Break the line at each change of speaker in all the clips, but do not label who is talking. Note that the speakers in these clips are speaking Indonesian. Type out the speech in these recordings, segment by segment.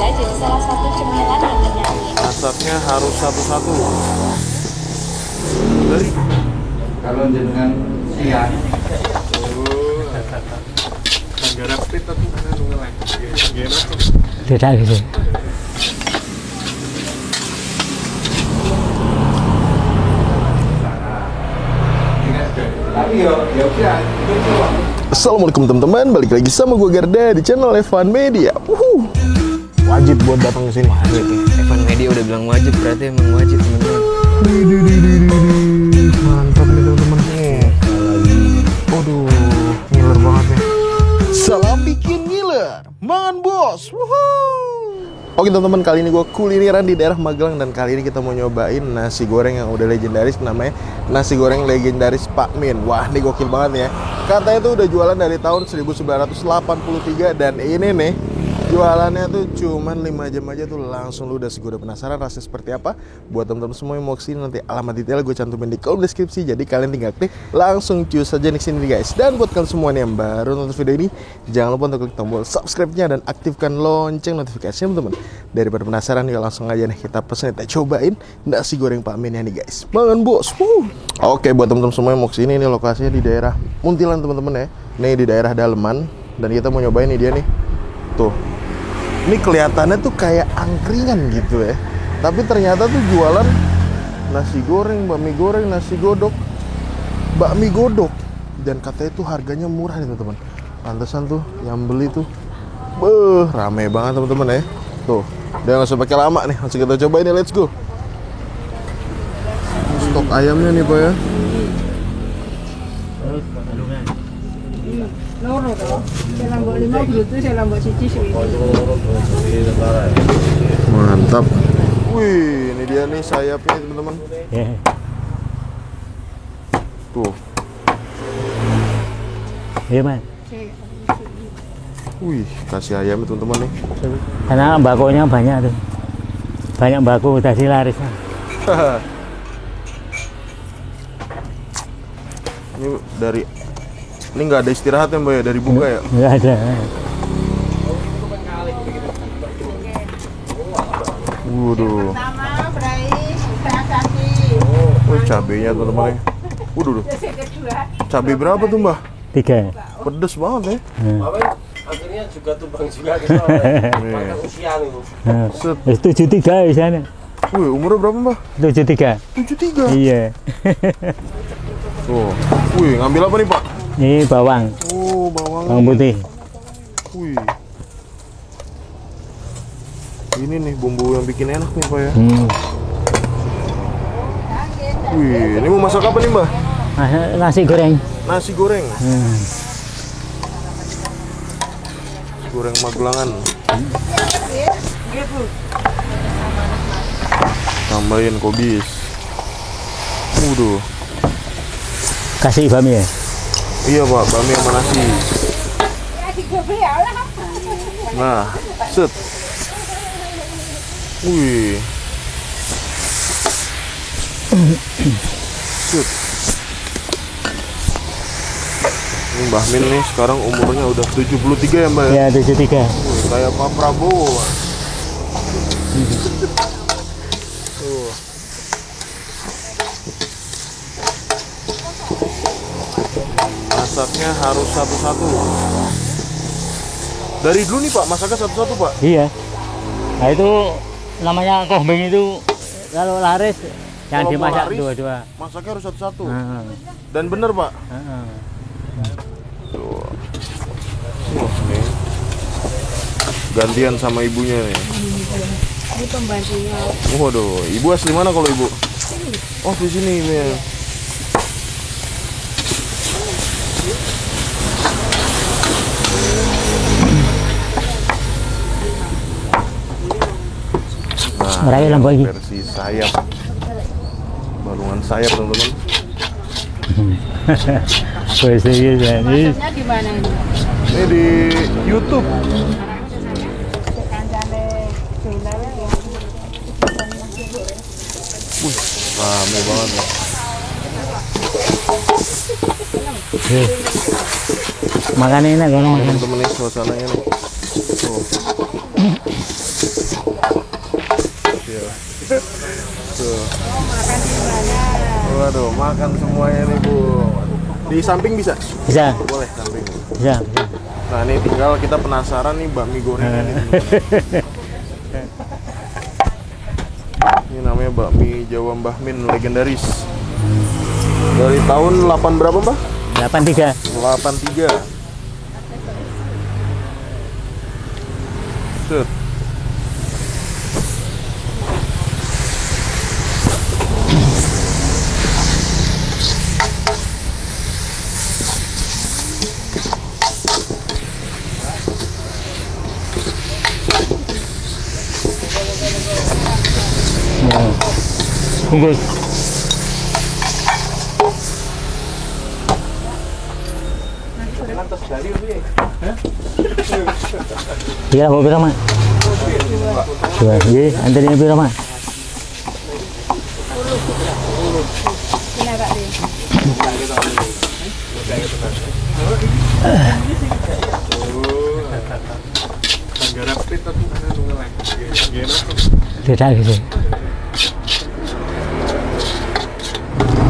bisa jadi salah satu cemilan yang menyayangi.
Masaknya harus satu-satu. Dari
kalau jenengan siang
negara pita tuh kan ngelek.
Beda gitu.
tapi yo
Assalamualaikum teman-teman, balik lagi sama gue Garda di channel Evan Media. Wajib buat datang ke sini.
Evan Media udah bilang wajib, berarti emang wajib teman-teman.
Mantap nih teman-teman. Waduh, ngiler banget nih. Salam bikin ngiler, mangan bos. Oke teman-teman, kali ini gue kulineran di daerah Magelang dan kali ini kita mau nyobain nasi goreng yang udah legendaris, namanya nasi goreng legendaris Pak Min. Wah, ini gokil banget ya. Katanya tuh udah jualan dari tahun 1983 dan ini nih jualannya tuh cuman 5 jam aja tuh langsung ludes. Gue udah penasaran rasanya seperti apa. Buat teman-teman semua yang mau kesini, nanti alamat detail gue cantumin di kolom deskripsi. Jadi kalian tinggal klik langsung cus aja nih sini guys. Dan buat kalian semua nih yang baru nonton video ini, jangan lupa untuk klik tombol subscribe-nya dan aktifkan lonceng notifikasinya teman-teman. Daripada penasaran, yuk langsung aja nih kita pesen, kita cobain nasi goreng Pak Min ya nih guys. Mangan bos. Oke, buat teman-teman semua yang mau kesini, ini lokasinya di daerah Muntilan teman-teman ya. Nih di daerah Daleman dan kita mau nyobain nih dia nih. Tuh. Ini kelihatannya tuh kayak angkringan gitu ya. Tapi ternyata tuh jualan nasi goreng, bakmi goreng, nasi godok, bakmi godok. Dan katanya tuh harganya murah nih teman-teman. Pantesan tuh yang beli tuh rame banget teman-teman ya. Tuh, udah nggak usah pakai lama nih, langsung kita cobain ya, let's go. Stok ayamnya nih Pak ya.
Loro toh. Saya lambok 5 gitu, saya lambok siji sih.
Mantap. Wih, ini dia nih sayapnya teman-teman. Tuh.
Iya mas.
Wih, kasih ayam teman-teman nih.
Karena bakonya banyak tuh. Banyak bako tadi laris.
Ini nggak ada istirahat ya Mbak ya, dari buka ya?
Nggak ada.
Waduh. Cabenya teman-teman. Waduh. Cabai berapa tuh Mbak?
3.
Pedes banget ya.
Akhirnya juga tumbang juga gitu. Makan usia nih.
73 di sana.
Wih, umurnya berapa Mbak?
73.
73?
Iya.
Tuh. Wih, ngambil apa nih Pak?
Ini bawang.
Oh, bawang.
Bawang putih.
Wih. Ini nih bumbu yang bikin enak nih Pak ya. Wih, ini mau masak apa nih Mbak?
Nasi goreng.
Nasi goreng. Goreng Magelangan. Tambahin kobis. Waduh.
Kasih bami ya?
Iya Pak, bami sama nasi. Nah, set. Wih. Set. Ini Mbah Min nih sekarang umurnya udah 73 ya Mbak ya?
Ya 73.
Wih, kayak Pak Prabowo. Tuh. Masaknya harus satu-satu. Dari dulu nih Pak, masaknya satu-satu Pak?
Iya. Nah itu namanya kombeng itu kalau laris yang
Kalau mau
dimasak
laris,
dua-dua.
masaknya harus satu-satu.
Heeh.
Dan bener Pak?
Heeh.
Tuh. Wah nih. Gantian sama ibunya nih.
Ini pembantunya.
Waduh, ibu asli mana kalau ibu? Oh di sini ya.
Meraih lampu lagi.
Versi sayap. Balungan sayap teman-teman.
Bahasa Inggris.
Masaknya di mana ini?
Ini di YouTube. Wih, rame banget nih.
Makan enak kan makan.
Temen-temen nih suasananya nih. Tuh. Tuh. Waduh, makan semuanya nih Bu. Di samping bisa?
Bisa.
Boleh samping.
Bisa.
Nah ini tinggal kita penasaran nih bakmi gorengnya nih. Ini namanya bakmi Jawa Mbah Min legendaris. Dari tahun 8 berapa Mbah?
83.
83. Set.
Bungkus. Iya, mau berapa, Mak? Dua. Iya, antaranya berapa, Mak? Tidak gitu.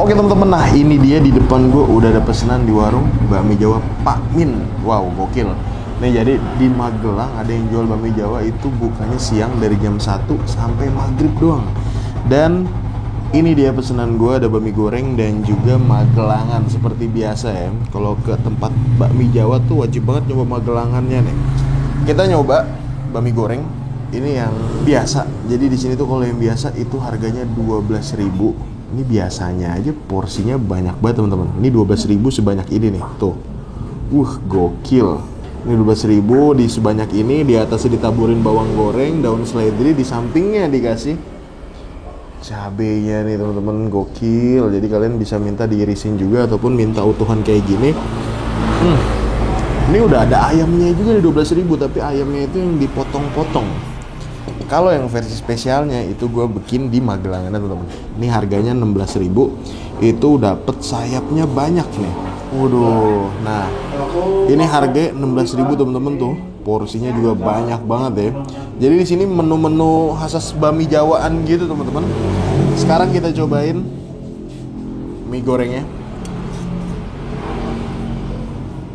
Oke teman-teman, nah ini dia di depan gue udah ada pesanan di warung bakmi Jawa Pak Min. Wow, gokil. Nih jadi di Magelang ada yang jual bakmi Jawa itu bukanya siang dari jam 1 sampai maghrib doang. Dan ini dia pesanan gue, ada bakmi goreng dan juga magelangan seperti biasa ya. Kalau ke tempat bakmi Jawa tuh wajib banget nyoba magelangannya nih. Kita nyoba bakmi goreng ini yang biasa. Jadi di sini tuh kalau yang biasa itu harganya 12.000. Ini biasanya aja porsinya banyak banget teman-teman. Ini 12.000 sebanyak ini nih, tuh. Gokil. Ini 12.000 di sebanyak ini, di atasnya ditaburin bawang goreng, daun seledri, di sampingnya dikasih cabenya nih teman-teman, gokil. Jadi kalian bisa minta diirisin juga ataupun minta utuhan kayak gini. Ini udah ada ayamnya juga di 12.000, tapi ayamnya itu yang dipotong-potong. Kalau yang versi spesialnya itu gue bikin di Magelangan teman-teman. Ini harganya 16.000. Itu dapet sayapnya banyak nih. Waduh. Nah, ini harga 16.000 teman-teman tuh. Porsinya juga banyak banget ya. Jadi di sini menu-menu khas bakmi Jawaan gitu teman-teman. Sekarang kita cobain mie gorengnya.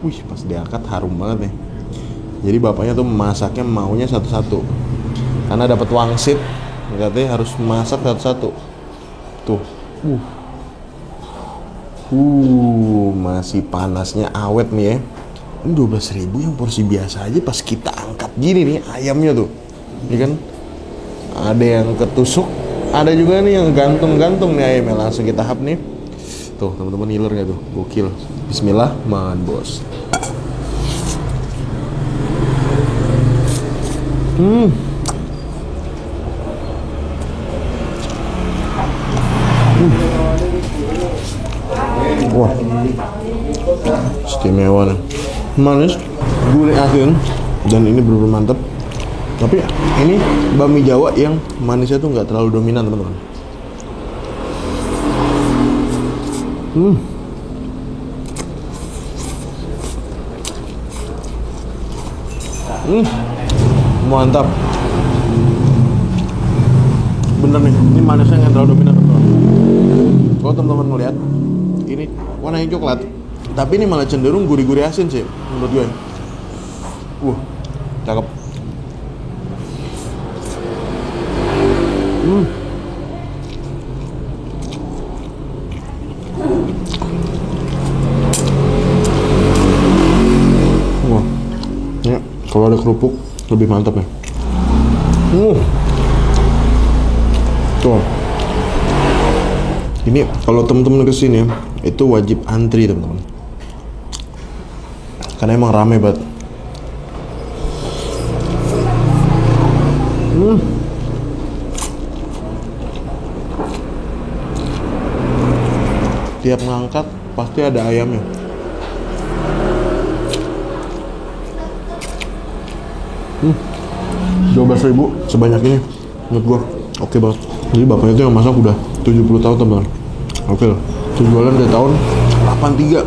Wih, pas diangkat harum banget nih. Jadi bapaknya tuh masaknya maunya satu-satu. Karena dapat wangsit, katanya harus masak satu-satu. Tuh. Masih panasnya awet nih ya. Ini 12.000 yang porsi biasa aja, pas kita angkat gini nih ayamnya tuh. Ya kan? Ada yang ketusuk, ada juga nih yang gantung-gantung nih ayamnya. Langsung kita hap nih. Tuh, teman-teman, ngiler gak tuh? Gokil. Bismillah, makan bos. Wah, istimewa nih. Manis, gurih, asin, dan ini bener-bener mantep. Tapi ini bakmi Jawa yang manisnya tuh nggak terlalu dominan teman-teman. Mantap. Bener nih, ini manisnya nggak terlalu dominan teman-teman. Kalau teman-teman ngeliat, ini warnanya coklat, tapi ini malah cenderung gurih-gurih asin sih menurut gue. Cakep. Wah, ya kalau ada kerupuk lebih mantap ya. Tuh. Ini kalau temen-temen kesini itu wajib antri teman-teman, karena emang rame banget. Tiap ngangkat pasti ada ayamnya. Hmm. 12.000 sebanyak ini menurut gua oke banget. Jadi bapaknya itu yang masak udah 70 tahun teman-teman. Oke loh. Jualan dari tahun 83.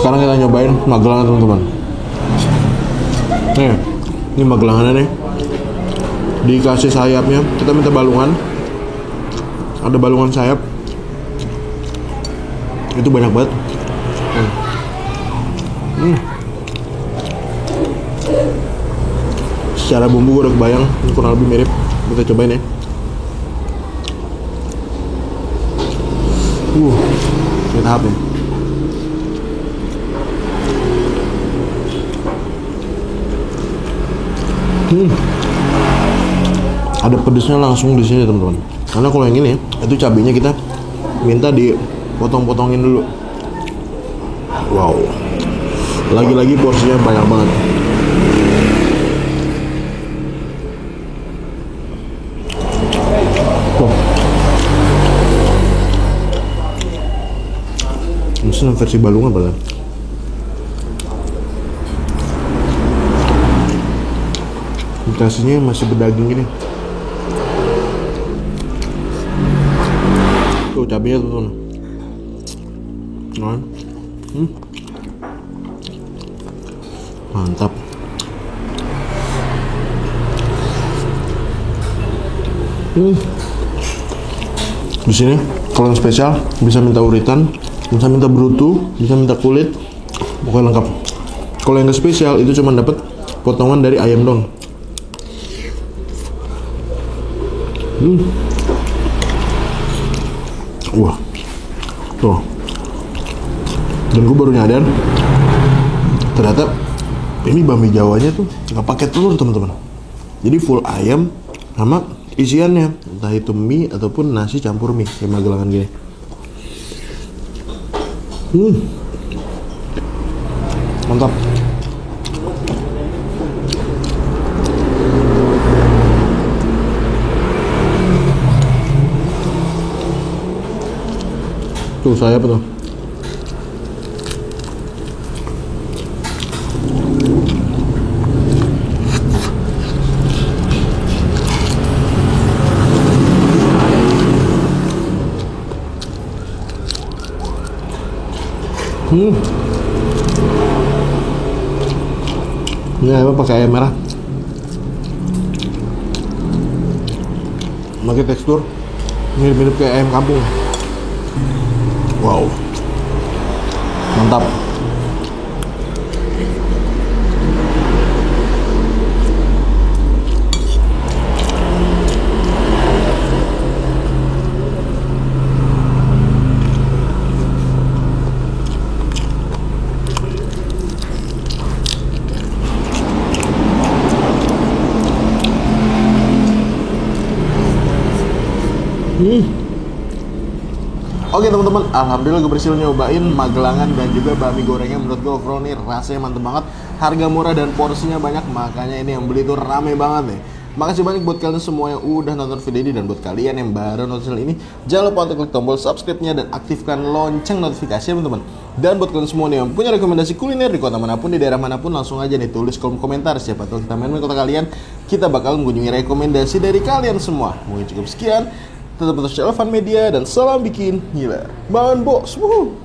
Sekarang kita nyobain Magelang teman-teman. Nih, ini magelangannya nih. Dikasih sayapnya, kita minta balungan. Ada balungan sayap. Itu banyak banget. Secara bumbu gue udah kebayang, ini kurang lebih mirip. Kita cobain ya. Ini tahapnya. Ada pedesnya langsung di sini teman-teman. Karena kalau yang ini itu cabenya kita minta dipotong-potongin dulu. Wow. Lagi-lagi porsinya banyak banget. Ini versi balungan padahal. Dikasihnya masih berdaging gini. Tuh cabenya tuh. Nah. Mantap. Di sini kalau yang spesial bisa minta uritan, bisa minta brutu, bisa minta kulit, pokoknya lengkap. Kalau yang nggak spesial itu cuma dapat potongan dari ayam dong. Wah, tuh. Dan gue baru nyadar ternyata ini bakmi Jawanya tuh nggak pakai telur teman-teman. Jadi full ayam sama isiannya, entah itu mie ataupun nasi campur mie kayak magelangan gini. Mantap. Tuh saya apa tuh? Ini ayam pakai ayam merah. Pakai tekstur mirip-mirip kayak ayam kampung. Wow, mantap. Oke teman-teman, alhamdulillah gue berhasil nyobain magelangan dan juga bakmi gorengnya. Menurut gue overall nih rasanya mantep banget, harga murah dan porsinya banyak, makanya ini yang beli tuh rame banget nih. Makasih banyak buat kalian semua yang udah nonton video ini, dan buat kalian yang baru nonton channel ini, jangan lupa untuk klik tombol subscribe-nya dan aktifkan lonceng notifikasi teman-teman. Dan buat kalian semua nih yang punya rekomendasi kuliner di kota manapun, di daerah manapun, langsung aja nih tulis kolom komentar. Siapa tahu kita main kota kalian, kita bakal mengunjungi rekomendasi dari kalian semua. Mungkin cukup sekian. Tetap terus channel Fun Media dan salam bikin gila. Bangun bos. Wuhu.